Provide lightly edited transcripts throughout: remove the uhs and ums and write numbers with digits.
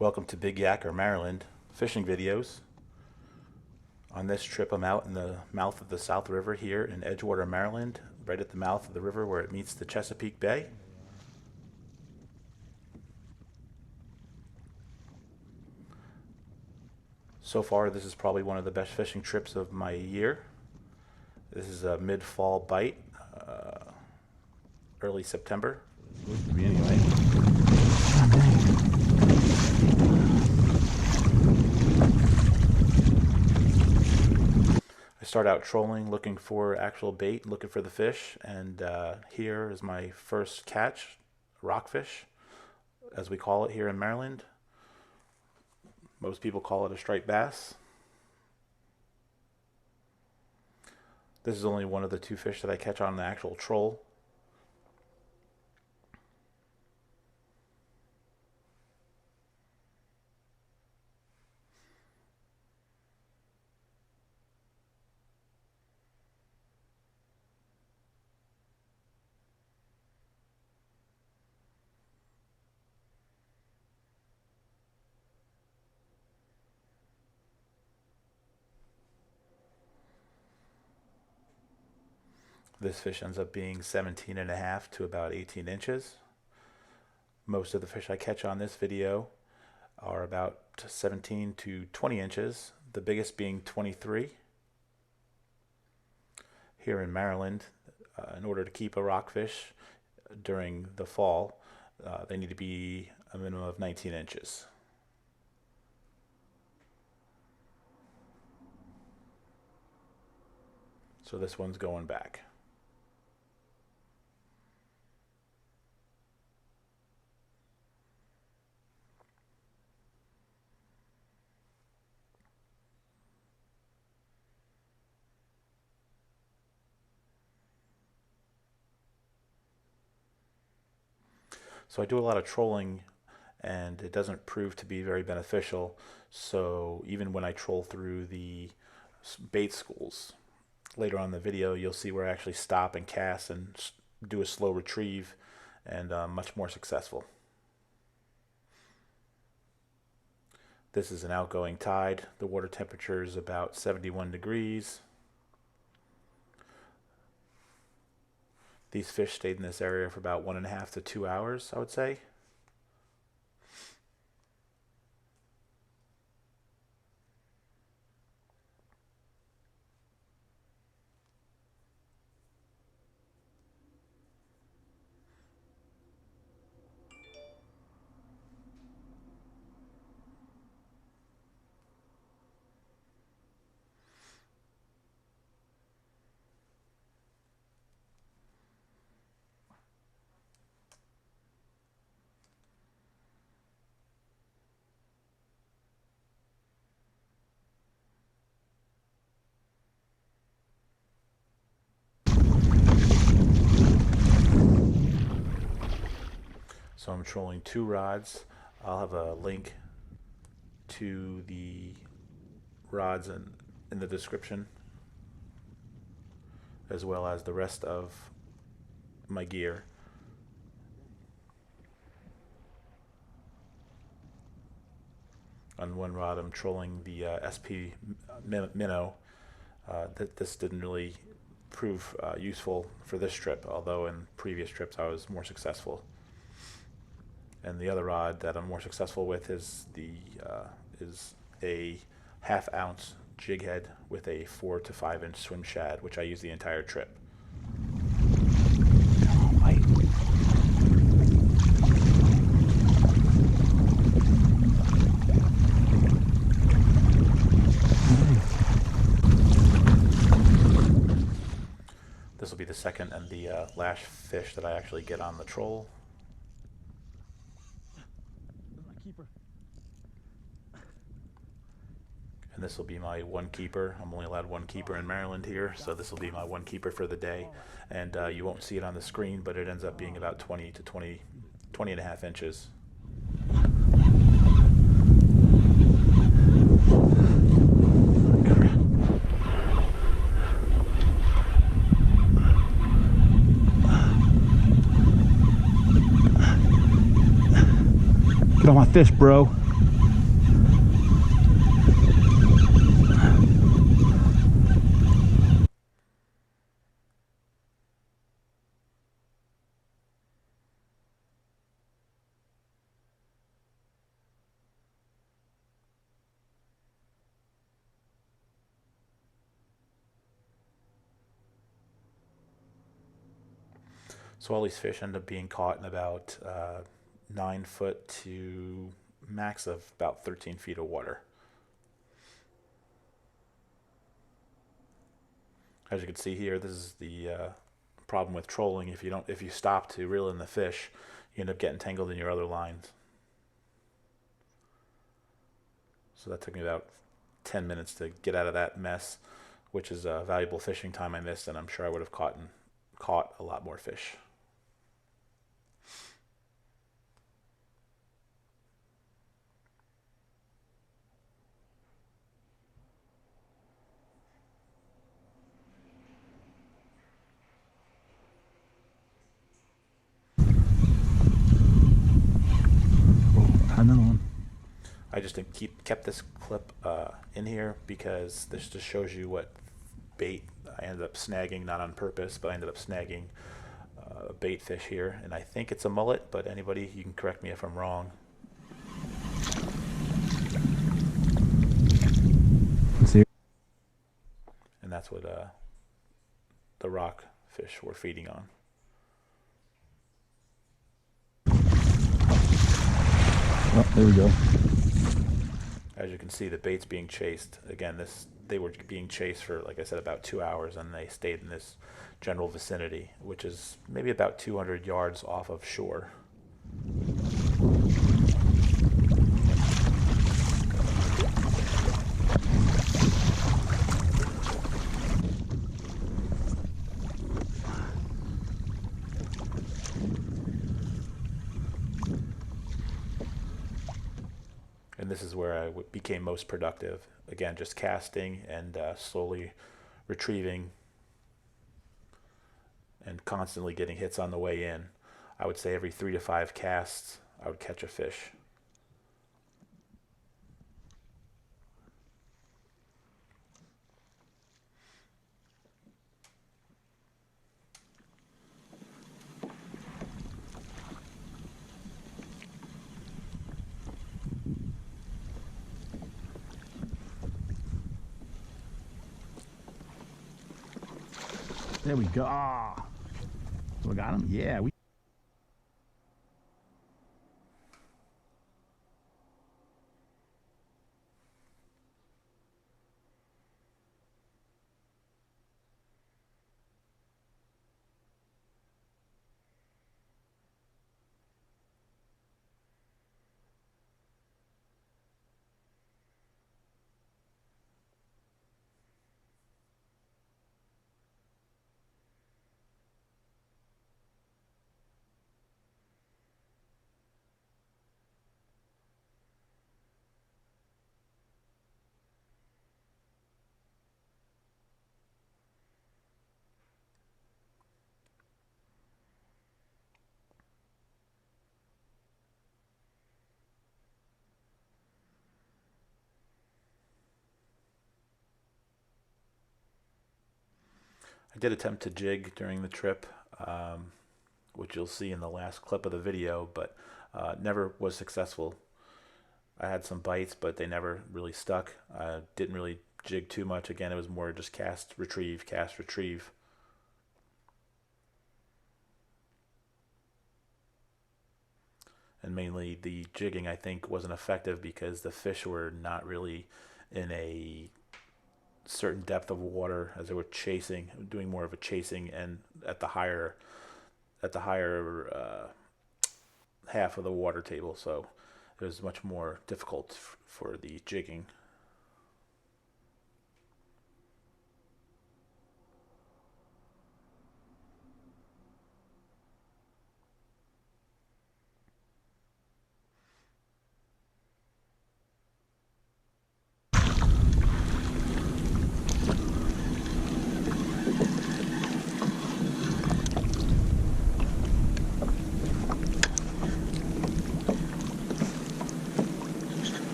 Welcome to Big Yacker, Maryland fishing videos. On this trip I'm out in the mouth of the South River here in Edgewater, Maryland, right at the mouth of the river where it meets the Chesapeake Bay. So far this is probably one of the best fishing trips of my year. This is a mid-fall bite, early September. Supposed to be anyway. I start out trolling, looking for actual bait, looking for the fish, and here is my first catch, rockfish, as we call it here in Maryland. Most people call it a striped bass. This is only one of the two fish that I catch on the actual troll. This fish ends up being 17.5 to about 18 inches. Most of the fish I catch on this video are about 17 to 20 inches, the biggest being 23. Here in Maryland, in order to keep a rockfish during the fall, they need to be a minimum of 19 inches. So this one's going back. So I do a lot of trolling and it doesn't prove to be very beneficial. So even when I troll through the bait schools, later on in the video you'll see where I actually stop and cast and do a slow retrieve, and much more successful. This is an outgoing tide. The water temperature is about 71 degrees. These fish stayed in this area for about 1.5 to 2 hours, I would say. So I'm trolling 2 rods. I'll have a link to the rods in the description, as well as the rest of my gear. On one rod I'm trolling the SP Minnow. This didn't really prove useful for this trip, although in previous trips I was more successful. And the other rod that I'm more successful with is a 1/2 ounce jig head with a 4 to 5 inch swim shad, which I use the entire trip. This will be the second and the last fish that I actually get on the troll. And this will be my one keeper. I'm only allowed one keeper in Maryland here, so this will be my one keeper for the day. And you won't see it on the screen, but it ends up being about 20 to 20.5 inches. Get on my fish, bro. So all these fish end up being caught in about 9 foot to max of about 13 feet of water. As you can see here, this is the problem with trolling. If you stop to reel in the fish, you end up getting tangled in your other lines. So that took me about 10 minutes to get out of that mess, which is a valuable fishing time I missed, and I'm sure I would have caught a lot more fish. Another one. I just kept this clip in here because this just shows you what bait I ended up snagging, not on purpose, but I ended up snagging a bait fish here, and I think it's a mullet, but anybody, you can correct me if I'm wrong. Let's see. And that's what the rock fish were feeding on. Oh, there we go. As you can see, the bait's being chased. Again, they were being chased for, like I said, about 2 hours, and they stayed in this general vicinity, which is maybe about 200 yards off of shore. And this is where I became most productive. Again, just casting and slowly retrieving and constantly getting hits on the way in. I would say every 3 to 5 casts, I would catch a fish. There we go. Ah, we got him. Yeah, we. I did attempt to jig during the trip, which you'll see in the last clip of the video, but never was successful. I had some bites, but they never really stuck. I didn't really jig too much. Again, it was more just cast, retrieve, cast, retrieve. And mainly the jigging, I think, wasn't effective because the fish were not really in a certain depth of water as they were chasing, doing more of a chasing, and at the higher half of the water table, so it was much more difficult for the jigging.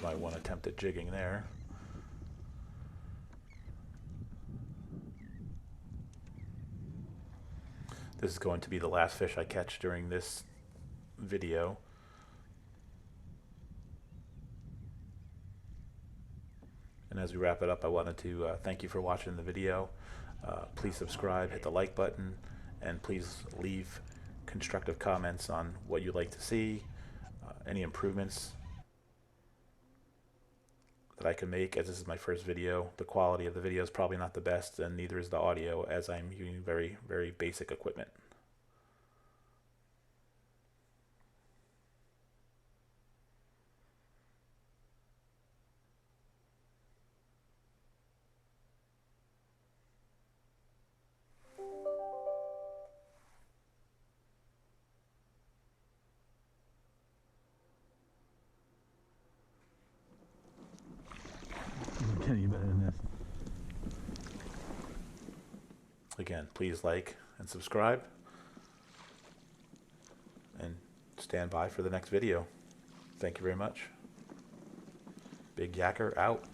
My one attempt at jigging there. This is going to be the last fish I catch during this video. And as we wrap it up, I wanted to thank you for watching the video. Please subscribe, hit the like button, and please leave constructive comments on what you'd like to see, any improvements that I can make, as this is my first video. The quality of the video is probably not the best, and neither is the audio, as I'm using very, very basic equipment. I'm getting you better than this. Again, please like and subscribe, and stand by for the next video. Thank you very much. Big Yacker out.